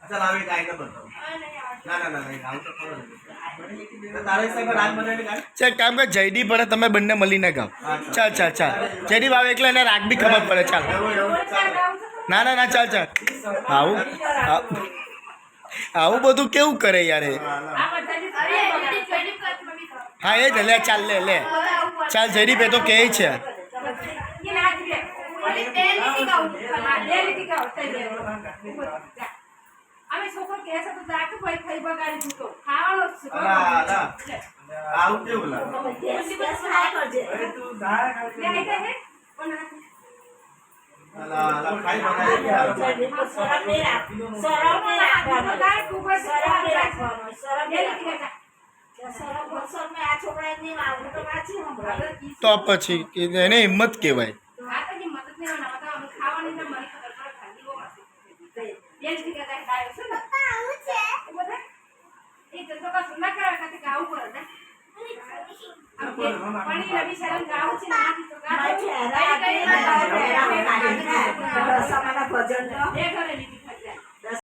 अच्छा लावे काय का बताओ ना ना ना नहीं गाँव तो खरो तो तारे से राग बनाने का ચાલ કામ કર જયદીપ અને તમે બંને મળીને ગાઓ ચાલ ચાલ ચાલ જયદીપ આવે એટલે એને રાગ બી ખબર પડે ચાલ ના ના ના ચાલ ચાલ આવું આવું બધું કેવું કરે યાર એ હા એ જ લે ચાલ લે લે ચાલ જયદીપ એ તો કહે છે અમે છોકરો કહે છે તો જાકે ભાઈ ખાઈ બગાડી દીધો ખાવાનો છે આવું કેવું લાગે અરે તું ધાર લે આઈ હે પણ અલા અલા ખાઈ બગાડી તો પછી એને હિંમત કહેવાય